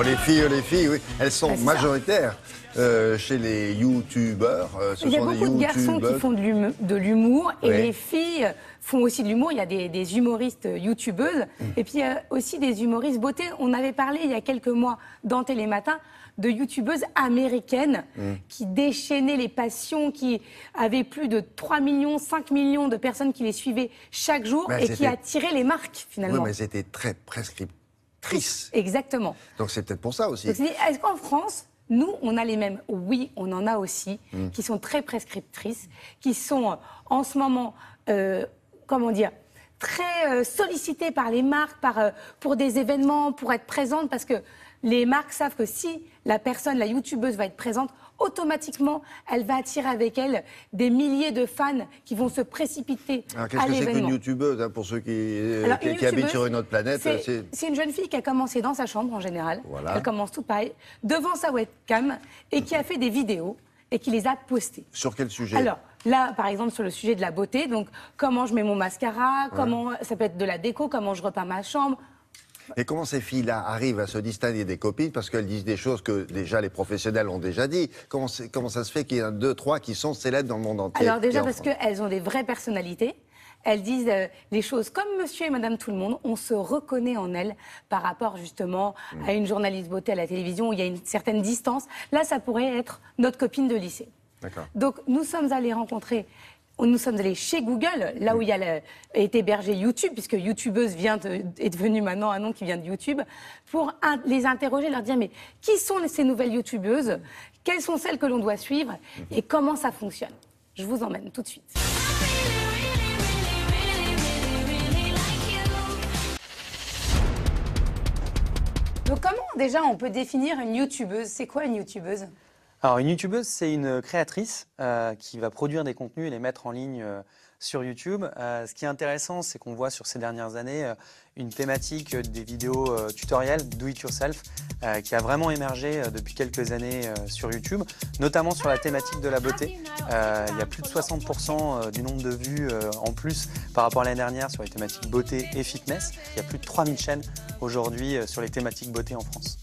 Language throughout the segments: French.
Les filles, oui. Elles sont majoritaires chez les youtubeurs. Il y a beaucoup de garçons qui font de l'humour et les filles font aussi de l'humour. Il y a des humoristes youtubeuses et puis il y a aussi des humoristes beauté. On avait parlé il y a quelques mois dans Télématin de youtubeuses américaines qui déchaînaient les passions, qui avaient plus de 3 millions, 5 millions de personnes qui les suivaient chaque jour et qui attiraient les marques finalement. Oui, mais elles étaient très prescriptrices. Exactement. Donc c'est peut-être pour ça aussi. Est-ce qu'en France, nous, on a les mêmes? Oui, on en a aussi, qui sont très prescriptrices, qui sont en ce moment, comment dire, très sollicitées par les marques, pour des événements, pour être présentes, parce que les marques savent que si la personne, la youtubeuse va être présente, automatiquement, elle va attirer avec elle des milliers de fans qui vont se précipiter à l'événement. Qu'est-ce que c'est qu'une youtubeuse, pour ceux qui habitent sur une autre planète? C'est une jeune fille qui a commencé dans sa chambre en général. Voilà. Elle commence tout pareil, devant sa webcam, et qui a fait des vidéos et qui les a postées. Sur quel sujet? Alors, là, par exemple, sur le sujet de la beauté, donc comment je mets mon mascara, comment ça peut être de la déco, comment je repeins ma chambre. Et comment ces filles-là arrivent à se distinguer des copines parce qu'elles disent des choses que déjà les professionnels ont déjà dit? Comment ça se fait qu'il y en a 2, 3 qui sont célèbres dans le monde entier? Alors déjà parce qu'elles ont des vraies personnalités. Elles disent les choses comme monsieur et madame tout le monde. On se reconnaît en elles par rapport justement à une journaliste beauté à la télévision où il y a une certaine distance. Là, ça pourrait être notre copine de lycée. Donc nous sommes allés rencontrer... Nous sommes allés chez Google, là où il y a été hébergé YouTube, puisque YouTubeuse est devenu maintenant un nom qui vient de YouTube, pour les interroger, leur dire mais qui sont ces nouvelles YouTubeuses? Quelles sont celles que l'on doit suivre? Et comment ça fonctionne? Je vous emmène tout de suite. Donc comment déjà on peut définir une YouTubeuse? C'est quoi une YouTubeuse? Alors une youtubeuse, c'est une créatrice qui va produire des contenus et les mettre en ligne sur YouTube. Ce qui est intéressant, c'est qu'on voit sur ces dernières années une thématique des vidéos tutoriels, do it yourself, qui a vraiment émergé depuis quelques années sur YouTube, notamment sur la thématique de la beauté. Il y a plus de 60% du nombre de vues en plus par rapport à l'année dernière sur les thématiques beauté et fitness. Il y a plus de 3000 chaînes aujourd'hui sur les thématiques beauté en France.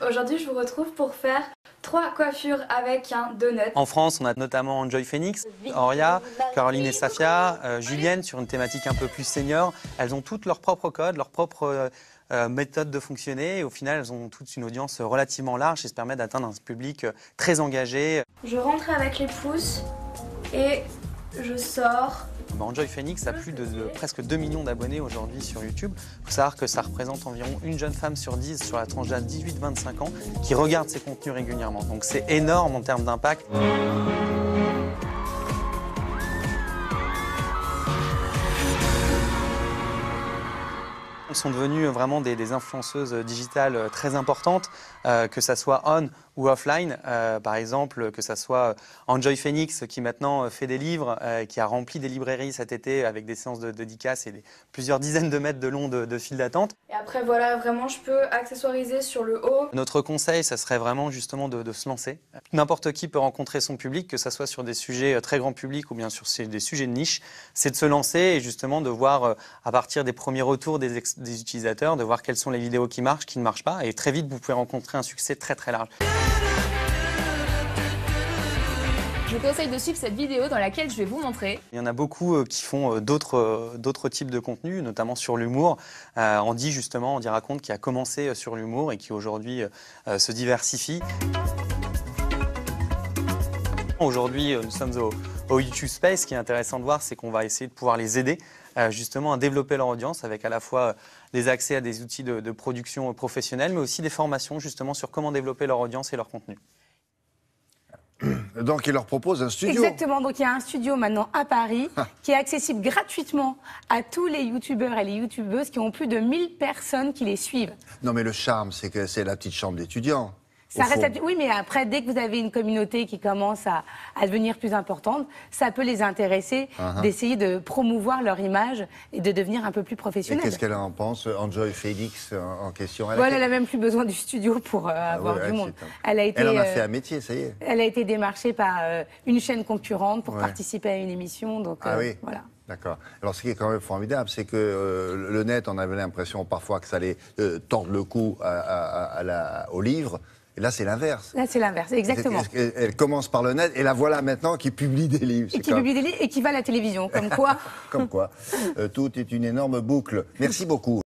Aujourd'hui, je vous retrouve pour faire 3 coiffures avec un donut. En France, on a notamment Enjoy Phoenix, Auria, Caroline et Safia, Julienne sur une thématique un peu plus senior. Elles ont toutes leurs propres codes, leurs propres méthodes de fonctionner. Et au final, elles ont toutes une audience relativement large et se permettent d'atteindre un public très engagé. Je rentre avec les pouces et je sors. Enjoy Phoenix a plus de presque 2 millions d'abonnés aujourd'hui sur YouTube. Il faut savoir que ça représente environ une jeune femme sur 10 sur la tranche d'âge 18-25 ans qui regarde ses contenus régulièrement. Donc c'est énorme en termes d'impact. Elles sont devenues vraiment des influenceuses digitales très importantes, que ça soit on ou offline. Par exemple, que ça soit Enjoy Phoenix qui maintenant fait des livres, qui a rempli des librairies cet été avec des séances de dédicaces et plusieurs dizaines de mètres de long de file d'attente. Et après, voilà, vraiment, je peux accessoiriser sur le haut. Notre conseil, ça serait vraiment justement de se lancer. N'importe qui peut rencontrer son public, que ça soit sur des sujets très grand public ou bien sur des sujets de niche. C'est de se lancer et justement de voir à partir des premiers retours des utilisateurs, de voir quelles sont les vidéos qui marchent, qui ne marchent pas. Et très vite, vous pouvez rencontrer un succès très très large. Je vous conseille de suivre cette vidéo dans laquelle je vais vous montrer. Il y en a beaucoup qui font d'autres types de contenus, notamment sur l'humour. Andy raconte qui a commencé sur l'humour et qui aujourd'hui se diversifie. Aujourd'hui, nous sommes au YouTube Space. Ce qui est intéressant de voir, c'est qu'on va essayer de pouvoir les aider justement à développer leur audience avec à la fois des accès à des outils de production professionnelle, mais aussi des formations justement sur comment développer leur audience et leur contenu. Donc, il leur propose un studio. Exactement. Donc, il y a un studio maintenant à Paris qui est accessible gratuitement à tous les youtubeurs et les youtubeuses qui ont plus de 1000 personnes qui les suivent. Non, mais le charme, c'est que c'est la petite chambre d'étudiants. Ça reste oui, mais après, dès que vous avez une communauté qui commence à devenir plus importante, ça peut les intéresser d'essayer de promouvoir leur image et de devenir un peu plus Et professionnel. qu'est-ce qu'elle en pense, Enjoy Phoenix en question? Elle n'a même plus besoin du studio pour avoir du monde. Elle en a fait un métier, ça y est. Elle a été démarchée par une chaîne concurrente pour participer à une émission. Donc, oui. voilà. D'accord. Alors, ce qui est quand même formidable, c'est que le net, on avait l'impression parfois que ça allait tordre le cou au livre. Et là, c'est l'inverse. Là, c'est l'inverse, exactement. Elle commence par le net, et la voilà maintenant qui publie des livres. Et qui publie des livres et qui va à la télévision, comme quoi. Comme quoi. Tout est une énorme boucle. Merci beaucoup.